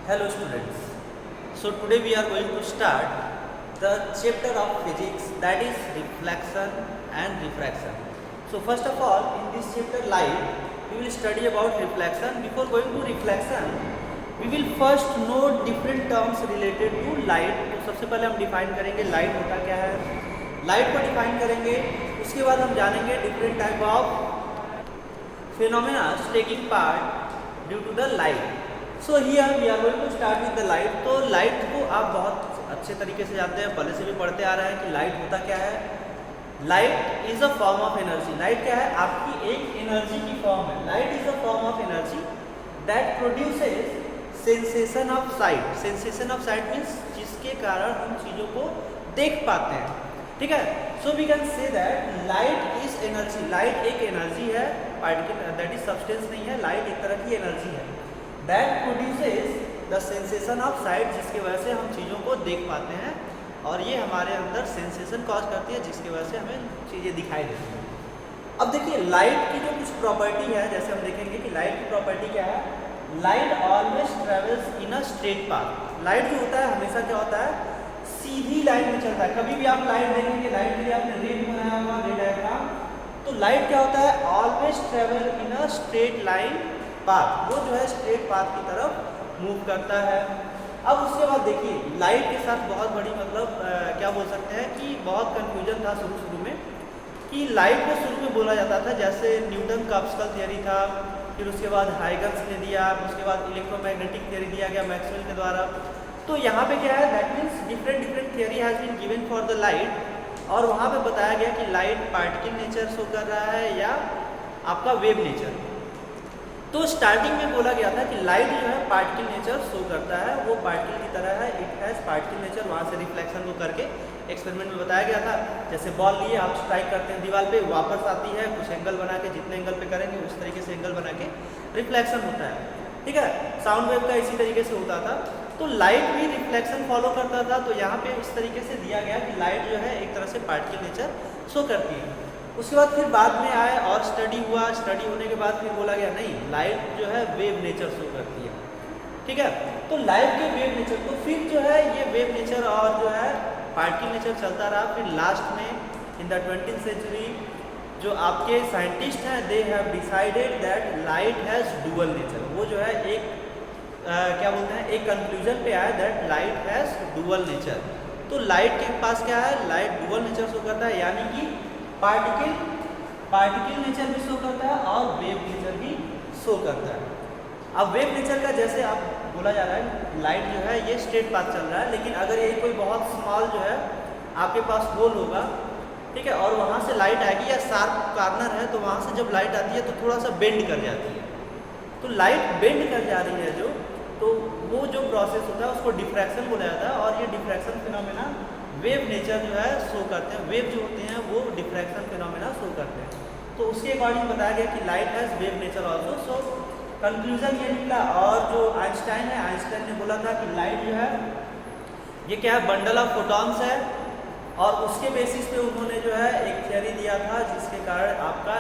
Hello students. So today we are going to start the chapter of physics, that is reflection and refraction. So first of all, in this chapter light, we will study about reflection. Before going to reflection, we will first know different terms related to light. तो सबसे पहले हम define करेंगे light होता क्या है, light को define करेंगे. उसके बाद हम जानेंगे different type of phenomena taking part due to the light. So here we are going to start with the light. तो लाइट को आप बहुत अच्छे तरीके से जानते हैं, पहले से भी पढ़ते आ रहे हैं कि लाइट होता क्या है. Light is a form of energy. Light क्या है? आपकी एक एनर्जी की फॉर्म है. Light is a form of energy that produces sensation of site. Sensation of site means जिसके कारण हम चीज़ों को देख पाते हैं. ठीक है. So we can say that light is energy. Light एक एनर्जी है, पार्टिकल दैट इज सब्सटेंस नहीं है. लाइट एक तरह की एनर्जी है that produces the sensation of sight, जिसकी वजह से हम चीज़ों को देख पाते हैं और ये हमारे अंदर सेंसेशन कॉज करती है, जिसकी वजह से हमें चीज़ें दिखाई देती हैं. अब देखिए लाइट की जो कुछ प्रॉपर्टी है, जैसे हम देखेंगे कि लाइट की प्रॉपर्टी क्या है. Light always travels in a straight path. Light जो होता है हमेशा क्या होता है, सीधी लाइन में चलता है. कभी भी आप लाइट देखेंगे, लाइट के लिए आपने रे बनाया हुआ, रे डायग्राम. तो लाइट क्या होता है, always travel in a straight line path. वो जो है स्ट्रेट पाथ की तरफ मूव करता है. अब उसके बाद देखिए लाइट के साथ बहुत बड़ी क्या बोल सकते हैं कि बहुत कंफ्यूजन था शुरू में कि लाइट को शुरू में बोला जाता था जैसे न्यूटन का ऑप्टिकल थियरी था, फिर उसके बाद हाइगन्स ने दिया, उसके बाद इलेक्ट्रोमैग्नेटिक थियरी दिया गया मैक्सवेल के द्वारा. तो यहाँ पे क्या है, that means different theory has been given for the light. और वहाँ पे बताया गया कि लाइट पार्टिकल नेचर शो कर रहा है या आपका वेव नेचर. तो स्टार्टिंग में बोला गया था कि लाइट जो है पार्टिकल नेचर शो करता है, वो पार्टिकल की तरह है, इट हैज़ पार्टिकल नेचर. वहाँ से रिफ्लेक्शन को करके एक्सपेरिमेंट में बताया गया था. जैसे बॉल लिए आप स्ट्राइक करते हैं दीवार पे, वापस आती है, कुछ एंगल बना के, जितने एंगल पे करेंगे उस तरीके से एंगल बना के रिफ्लेक्शन होता है. ठीक है. साउंड वेव का इसी तरीके से होता था. तो लाइट भी रिफ्लेक्शन फॉलो करता था. तो यहाँ पे इस तरीके से दिया गया कि लाइट जो है एक तरह से पार्टिकल नेचर शो करती है. उसके बाद फिर बाद में आए और स्टडी हुआ. स्टडी होने के बाद फिर बोला गया नहीं, लाइट जो है वेव नेचर शो करती है. ठीक है. तो लाइट के वेव नेचर, तो फिर जो है ये वेव नेचर और जो है पार्टिकल नेचर चलता रहा. फिर लास्ट में इन द 20th सेंचुरी जो आपके साइंटिस्ट हैं, they have decided that light has dual nature. वो जो है एक क्या बोलते हैं, एक कंक्लूजन पे आया that light has dual nature. तो लाइट के पास क्या है, लाइट डुअल नेचर शो करता है, यानी कि पार्टिकल नेचर भी शो करता है और वेव नेचर भी शो करता है. अब वेव नेचर का जैसे आप बोला जा रहा है लाइट जो है ये स्ट्रेट पाथ चल रहा है, लेकिन अगर ये कोई बहुत स्मॉल जो है आपके पास होल होगा, ठीक है, और वहाँ से लाइट आएगी या शार्प कार्नर है, तो वहाँ से जब लाइट आती है तो थोड़ा सा बेंड कर जाती है. तो लाइट बेंड कर जा रही है जो, तो वो जो प्रोसेस होता है उसको डिफ्रैक्शन बोला जाता है. और ये डिफ्रैक्शन फिनोमेना वेव नेचर जो है शो करते हैं. वेव जो होते हैं वो डिफ्रैक्शन फिनोमेना शो करते हैं. तो उसके अकॉर्डिंग बताया गया कि light has wave nature also. So conclusion ये निकला. और जो आइंस्टाइन है, आइंस्टाइन ने बोला था कि लाइट जो है ये क्या है, बंडल ऑफ फोटॉन्स है. और उसके बेसिस पे उन्होंने जो है एक थियरी दिया था जिसके कारण आपका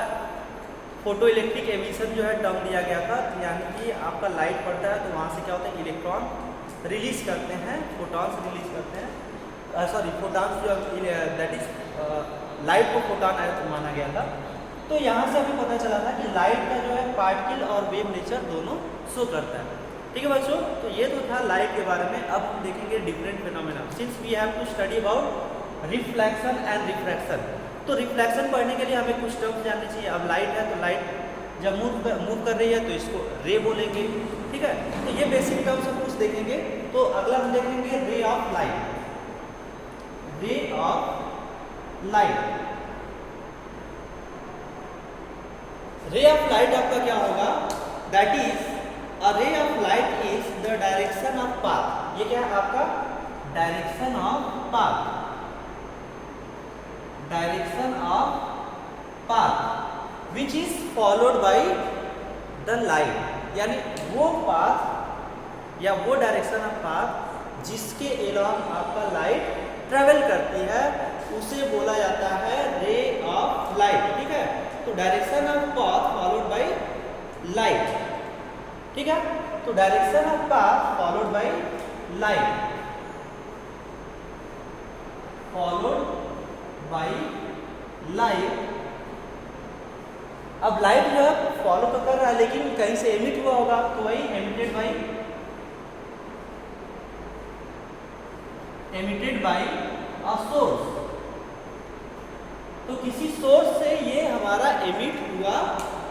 फोटो इलेक्ट्रिक एमिशन जो है टर्म दिया गया था. यानी कि आपका लाइट पड़ता है तो वहाँ से क्या होता है, इलेक्ट्रॉन रिलीज करते हैं, फोटॉन्स रिलीज करते हैं. सॉरी फोटॉन्स जो दैट इज लाइट को फोटॉन माना गया था. तो यहाँ से हमें पता चला था कि लाइट का जो है पार्टिकल और वेव नेचर दोनों शो करता है. ठीक है बच्चों. तो ये तो था लाइट के बारे में. अब हम देखेंगे different phenomena. Since we have to study about reflection and refraction, तो रिफ्लेक्शन पढ़ने के लिए हमें कुछ टर्म्स जानने चाहिए. अब लाइट है तो लाइट जब मूव कर रही है तो इसको रे बोलेंगे. ठीक है. तो ये बेसिक टर्म्स हम कुछ देखेंगे. तो अगला हम देखेंगे ray of light. Ray of light. Ray of light आपका क्या होगा, that is a ray of light is the direction of path. ये क्या है आपका, direction of path. Direction of path which is followed by the light. यानी वो path या वो डायरेक्शन ऑफ पाथ जिसके एलॉन्ग आपका लाइट ट्रेवल करती है उसे बोला जाता है रे ऑफ लाइट. ठीक है. तो direction of path followed by light. ठीक है. तो direction of path followed by light, followed by light. अब लाइट जो है फॉलो तो कर रहा है लेकिन कहीं से एमिट हुआ होगा, तो वही एमिटेड बाय अ सोर्स। तो किसी सोर्स से ये हमारा एमिट हुआ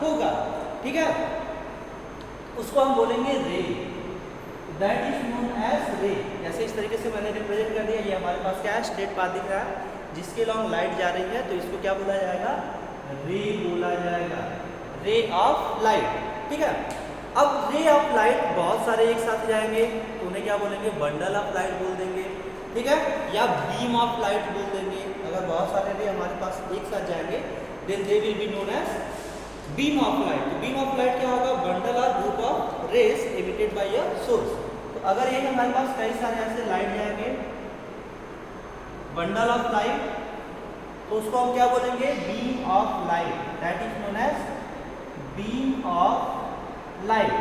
होगा, ठीक है, उसको हम बोलेंगे रे, दैट इज नोन एज रे। जैसे इस तरीके से मैंने रिप्रेजेंट कर दिया, ये हमारे पास क्या है, स्ट्रेट पाथ दिख रहा है जिसके लॉन्ग लाइट जा रही है, तो इसको क्या बोला जाएगा, रे बोला जाएगा, रे ऑफ लाइट, ठीक है। अब रे ऑफ लाइट बहुत सारे एक साथ जाएंगे तो उन्हें क्या बोलेंगे, बंडल ऑफ लाइट बोल देंगे, ठीक है, या बीम ऑफ लाइट बोल देंगे। अगर बहुत सारे रे हमारे पास एक साथ जाएंगे then they will be known as beam of light. तो बीम ऑफ लाइट क्या होगा, बंडल और group of rays emitted by a source. तो अगर ये हमारे पास कई सारे ऐसे लाइट जाएंगे, बंडल ऑफ लाइट, तो उसको हम क्या बोलेंगे, beam of light, that is known as beam of light,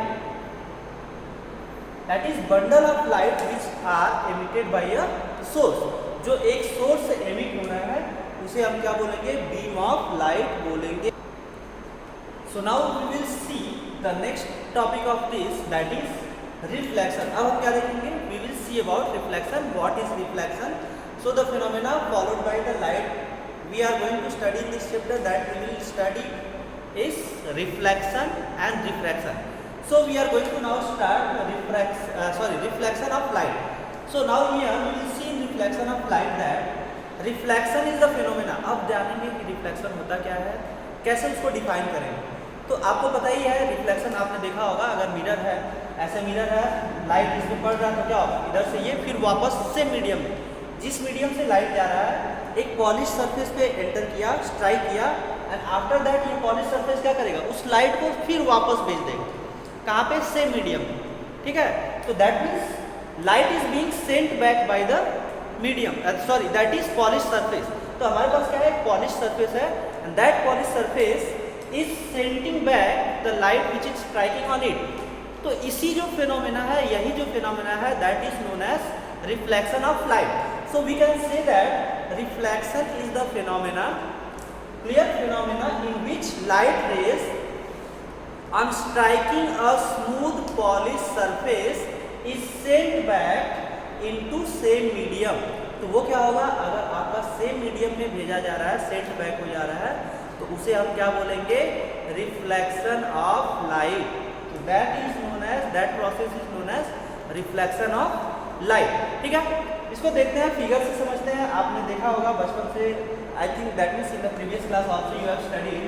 that is bundle of light which are emitted by a source. जो एक सोर्स से एमिट हो रहा है उसे हम क्या बोलेंगे, बीम ऑफ लाइट बोलेंगे। So now we will see the next topic of this, that is reflection. अब हम क्या देखेंगे, we will see about reflection, what is reflection. So the phenomena followed by the light we are going to study in this chapter, that we will study is reflection and refraction. So we are going to now start reflection of light. So now here we will see in reflection of light that reflection is the phenomena. अब जानेंगे कि reflection होता क्या है, कैसे उसको define करेंगे। तो आपको पता ही है रिफ्लेक्शन, आपने देखा होगा, अगर मिरर है, ऐसे मिरर है, लाइट इसमें पड़ रहा है तो क्या होगा, इधर से ये फिर वापस से मीडियम में, जिस मीडियम से लाइट जा रहा है एक पॉलिश सरफेस पे एंटर किया, स्ट्राइक किया, एंड आफ्टर दैट ये पॉलिश सरफेस क्या करेगा, उस लाइट को फिर वापस भेज देगा, कहाँ पे, सेम मीडियम में, ठीक है। तो that means light is being sent back by the medium, sorry that is polish surface. तो हमारे पास क्या है, एक पॉलिश सरफेस है, and that polish surface is sending back the light which is striking on it. तो इसी जो फिनोमेना है, यही जो फिनोमेना है, that is known as reflection of light. So we can say that reflection is the phenomena, clear phenomena in which light rays on striking a smooth polished surface is sent back into same medium. तो वो क्या होगा, अगर आपका same medium में भेजा जा रहा है, सेंट बैक हो जा रहा है, तो उसे हम क्या बोलेंगे, रिफ्लेक्शन ऑफ लाइट। तो that is known as, that process is known as reflection of light, ठीक है। इसको देखते हैं, फिगर से समझते हैं। आपने देखा होगा बचपन से, I think that means in the previous class also you have studied.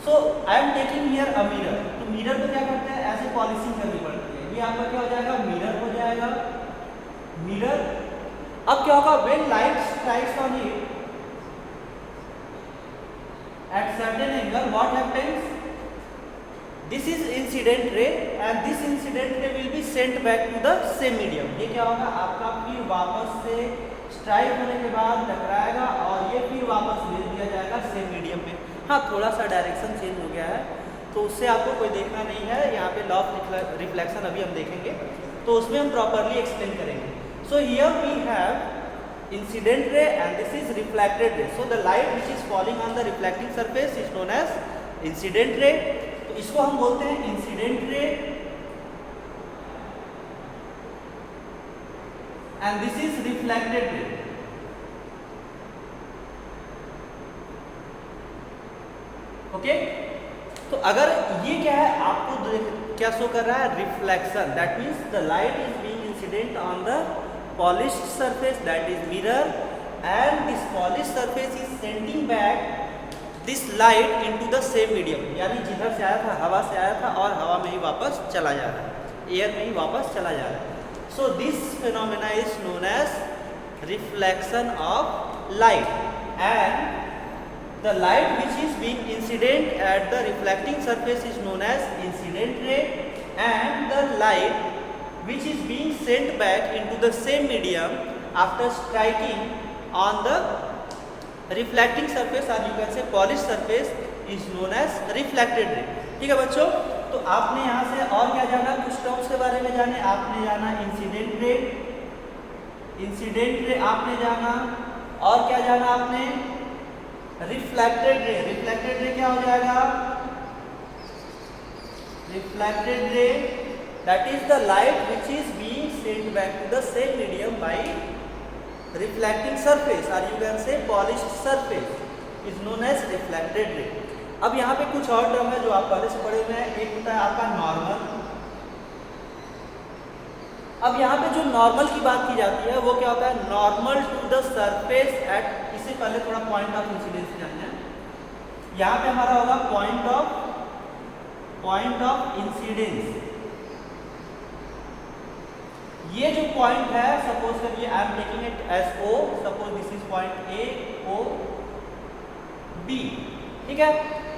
So I am taking here a mirror. तो मिरर को क्या करते हैं, ऐसे पॉलिशिंग करनी पड़ती है, ये आपका क्या हो जाएगा, मिरर हो जाएगा, मिरर। अब क्या होगा, when light strikes on it at certain angle, what happens, this is incident ray and this incident ray will be sent back to the same medium. ये क्या होगा, आपका फिर वापस से स्ट्राइक होने के बाद टकराएगा और ये फिर वापस भेज दिया जाएगा सेम मीडियम में। हाँ, थोड़ा सा डायरेक्शन चेंज हो गया है, तो उससे आपको कोई देखना नहीं है। यहाँ पे लॉ ऑफ रिफ्लेक्शन अभी हम देखेंगे, तो उसमें हम प्रॉपरली एक्सप्लेन करेंगे। So here we have incident ray and this is reflected ray. So the light which is falling on the reflecting surface is known as incident ray. तो इसको हम बोलते हैं incident ray, and this is reflected ray. Okay, तो अगर ये क्या है, आपको क्या शो कर रहा है, reflection, that means the light is being incident on the polished surface, that is mirror, and this polished surface is sending back this light into the same medium, यानी जिधर से आया था, हवा से आया था, और हवा में ही वापस चला जा रहा है, एयर में ही वापस चला जा रहा है। So this phenomena is known as reflection of light, and the light which is being incident at the reflecting surface is known as incident ray, and the light which is being sent back into the same medium after striking on the reflecting surface, or you can say polished surface, is known as reflected ray। ठीक है बच्चों, तो आपने यहाँ से और क्या जाना, कुछ टर्म्स के बारे में जाने। आपने जाना इंसिडेंट रे, इंसिडेंट रे आपने जाना, और क्या जाना आपने, रिफ्लेक्टेड रे। रिफ्लेक्टेड रे क्या हो जाएगा, reflected ray that is the light which is being sent back to the same medium by reflecting surface, or you can say polished surface, is known as reflected ray. अब यहाँ पे कुछ और term है जो आप पहले से पढ़े हुए हैं। एक होता है आपका नॉर्मल। अब यहाँ पे जो नॉर्मल की बात की जाती है वो क्या होता है, normal to the surface at, इससे पहले थोड़ा पॉइंट ऑफ इंसिडेंस जानना है। यहाँ पे हमारा होगा पॉइंट ऑफ इंसिडेंस। ये जो पॉइंट है, सपोज करिए I am taking it as O, suppose this is point A O B, ठीक है।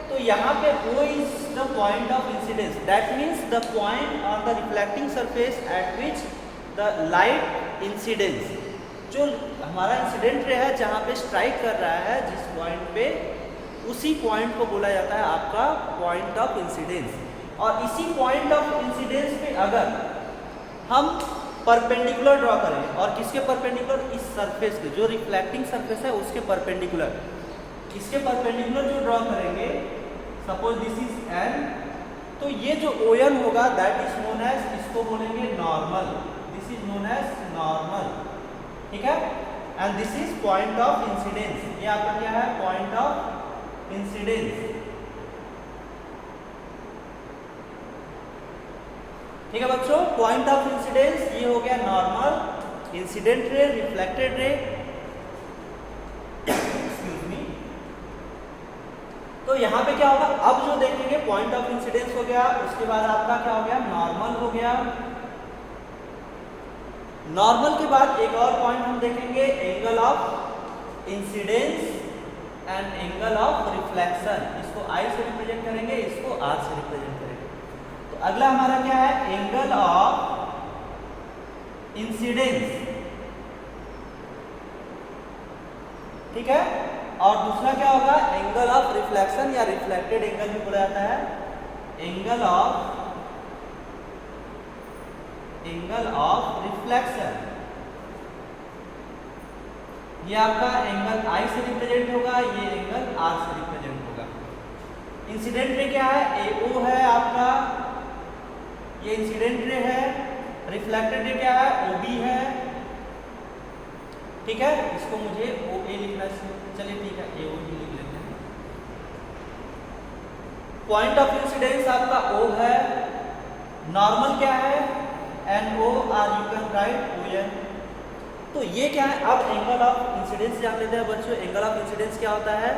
तो यहाँ पे O is the point of incidence, that means the point on the reflecting surface at which the light incidence, जो हमारा incident ray है जहाँ पे स्ट्राइक कर रहा है जिस पॉइंट पे, उसी पॉइंट को बोला जाता है आपका पॉइंट ऑफ इंसिडेंस। और इसी पॉइंट ऑफ इंसिडेंस पे अगर हम परपेंडिकुलर ड्रॉ करें, और किसके परपेंडिकुलर, इस सरफेस के, जो रिफ्लेक्टिंग सरफेस है उसके परपेंडिकुलर, इसके परपेंडिकुलर जो ड्रॉ करेंगे, सपोज दिस इज एन, तो ये जो ON होगा दैट इज नोन एज, इसको बोलेंगे normal, this is known as normal, ठीक है। And this is point of incidence, ये आपका क्या है, पॉइंट ऑफ इंसिडेंस, ठीक है बच्चों। पॉइंट ऑफ इंसिडेंस ये हो गया normal, incident ray, reflected ray, excuse me. तो यहाँ पे क्या होगा, अब जो देखेंगे पॉइंट ऑफ इंसिडेंस हो गया, उसके बाद आपका क्या हो गया, नॉर्मल हो गया। नॉर्मल के बाद एक और पॉइंट हम देखेंगे, angle of incidence and angle of reflection. इसको I से रिप्रेजेंट करेंगे, इसको R से रिप्रेजेंट करेंगे। तो अगला हमारा क्या है, एंगल ऑफ इंसिडेंस, ठीक है। और दूसरा क्या होगा, एंगल ऑफ रिफ्लेक्शन या रिफ्लेक्टेड एंगल भी बोला जाता है, एंगल ऑफ रिफ्लेक्शन। ये आपका एंगल I से रिप्रेजेंट होगा, ये एंगल R से रिप्रेजेंट होगा। इंसिडेंट रे क्या है, AO है आपका, ये इंसिडेंट रे है। रिफ्लेक्टेड रे क्या है, OB है, ठीक है। इसको मुझे OA लिखना है, चलिए ठीक है AO ही लिख लेते हैं। पॉइंट ऑफ इंसिडेंस आपका O है, नॉर्मल क्या है, NO, और यू कैन राइट ON। तो ये क्या है, अब एंगल ऑफ इंसिडेंस जान लेते हैं बच्चों। एंगल ऑफ इंसिडेंस क्या होता है,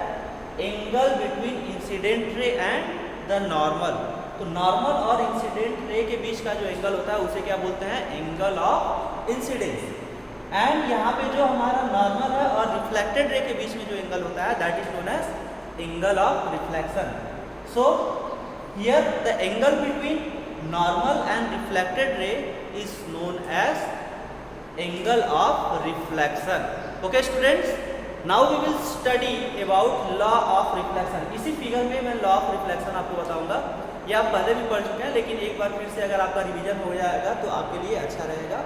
angle between incident ray and the normal. तो नॉर्मल और इंसिडेंट रे के बीच का जो एंगल होता है उसे क्या बोलते हैं, एंगल ऑफ इंसिडेंस। एंड यहाँ पे जो हमारा नॉर्मल है और रिफ्लेक्टेड रे के बीच में जो एंगल होता है that is known as angle of reflection. So here the angle between normal and reflected ray is known as angle of reflection. Okay students, now we will study about law of reflection. इसी figure में मैं law of reflection आपको बताऊंगा। ये आप पहले भी पढ़ चुके हैं, लेकिन एक बार फिर से अगर आपका रिवीजन हो जाएगा तो आपके लिए अच्छा रहेगा,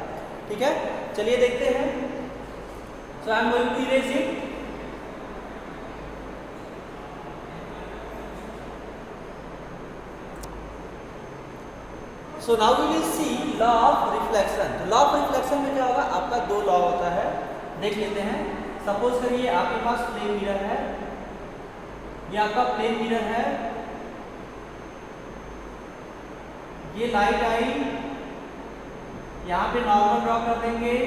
ठीक है। चलिए देखते हैं। So I am going to erase it. So now we will see law of reflection. तो law of reflection में क्या होगा, आपका दो लॉ होता है, देख लेते हैं। सपोज करिए आपके पास प्लेन मिरर है, ये आपका प्लेन मिरर है, ये लाइट आई, यहाँ पे नॉर्मल ड्रॉ कर देंगे,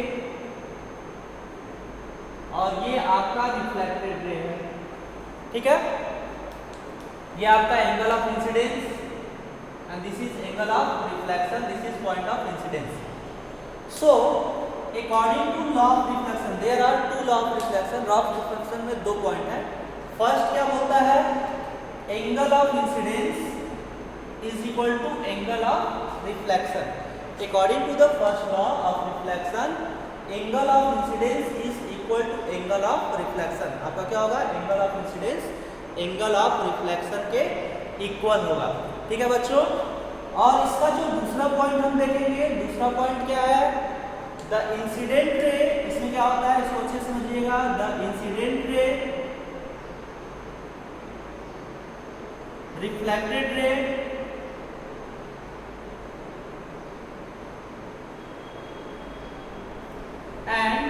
और ये आपका रिफ्लेक्टेड रे है, ठीक है। ये आपका angle of incidence and this is angle of reflection, this is point of incidence. So according to law of reflection there are two law of reflection. law of reflection में दो point है। First क्या बोलता है, angle of incidence is equal to angle of reflection. According to the first law of reflection, angle of incidence is equal to angle of reflection. आपका क्या होगा, angle of incidence angle of reflection के equal होगा, ठीक है बच्चों। और इसका जो दूसरा पॉइंट हम देखेंगे, दूसरा पॉइंट क्या है, द इंसिडेंट रे, इसमें क्या होता है इसको अच्छे से समझिएगा, द इंसिडेंट रे, reflected ray and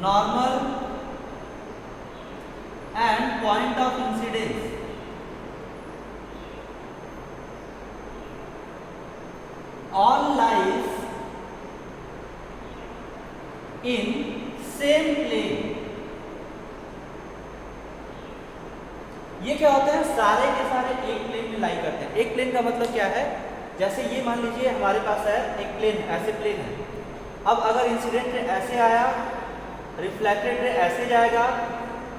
normal and point of incidence all lies in same plane। ये क्या होता है, सारे के सारे एक प्लेन में लाई करते हैं। एक प्लेन का मतलब क्या है, जैसे ये मान लीजिए हमारे पास है एक प्लेन, ऐसे प्लेन है। अब अगर इंसिडेंट रे ऐसे आया, रिफ्लेक्टेड रे ऐसे जाएगा,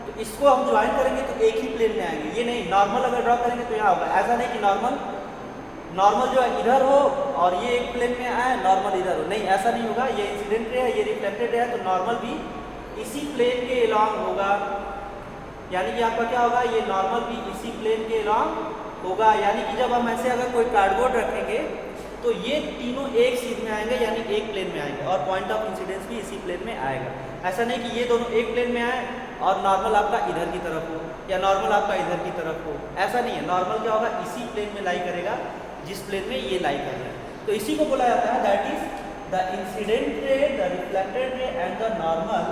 तो इसको हम ज्वाइन करेंगे तो एक ही प्लेन में आएंगे। ये नहीं, नॉर्मल अगर ड्रॉ करेंगे तो यहाँ होगा। ऐसा नहीं कि नॉर्मल जो है इधर हो और ये एक प्लेन में आए, नॉर्मल इधर हो, नहीं, ऐसा नहीं होगा। ये इंसिडेंट रे है, ये रिफ्लेक्टेड है, तो नॉर्मल भी इसी प्लेन के अलॉन्ग होगा। यानी कि आपका क्या होगा, ये नॉर्मल भी इसी प्लेन के अलॉन्ग होगा। यानी कि जब हम ऐसे अगर कोई कार्डबोर्ड रखेंगे तो ये तीनों एक सीध में आएंगे, यानी एक प्लेन में आएंगे, और पॉइंट ऑफ इंसिडेंस भी इसी प्लेन में आएगा। ऐसा नहीं कि ये दोनों एक प्लेन में आए और नॉर्मल आपका इधर की तरफ हो या नॉर्मल आपका इधर की तरफ हो, ऐसा नहीं है। नॉर्मल क्या होगा, इसी प्लेन में लाई करेगा जिस प्लेन में ये लाई कर रहा है। तो इसी को बोला जाता है, that is the incident ray, the reflected ray and the normal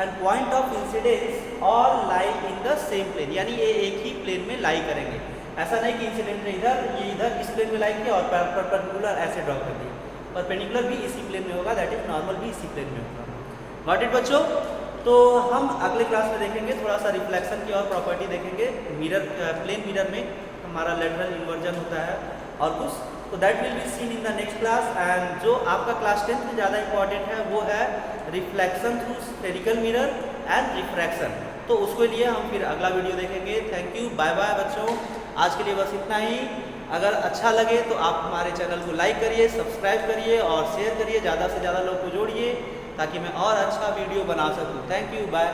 and point of incidence all lie in the same plane. यानी ये एक ही प्लेन में लाई करेंगे। ऐसा नहीं कि इंसिडेंट रे इधर, ये इधर इस प्लेन में लाई किया और परपेंडिकुलर ऐसे ड्रॉ कर दिए। परपेंडिकुलर भी इसी प्लेन में होगा, दैट इज नॉर्मल भी इसी प्लेन में होगा। गॉट इट बच्चों? तो हम अगले क्लास में देखेंगे, थोड़ा सा रिफ्लेक्शन की और प्रॉपर्टी देखेंगे। मिरर, प्लेन मिरर में हमारा लेटरल इन्वर्जन होता है और कुछ, तो that will be seen in the next class. And जो आपका क्लास 10th में ज़्यादा इंपॉर्टेंट है वो है reflection through spherical mirror and refraction. तो उसके लिए हम फिर अगला वीडियो देखेंगे। थैंक यू, बाय बाय बच्चों। आज के लिए बस इतना ही। अगर अच्छा लगे तो आप हमारे चैनल को लाइक करिए, सब्सक्राइब करिए और शेयर करिए, ज़्यादा से ज़्यादा लोग को जोड़िए ताकि मैं और अच्छा वीडियो बना सकूँ। Thank you, bye.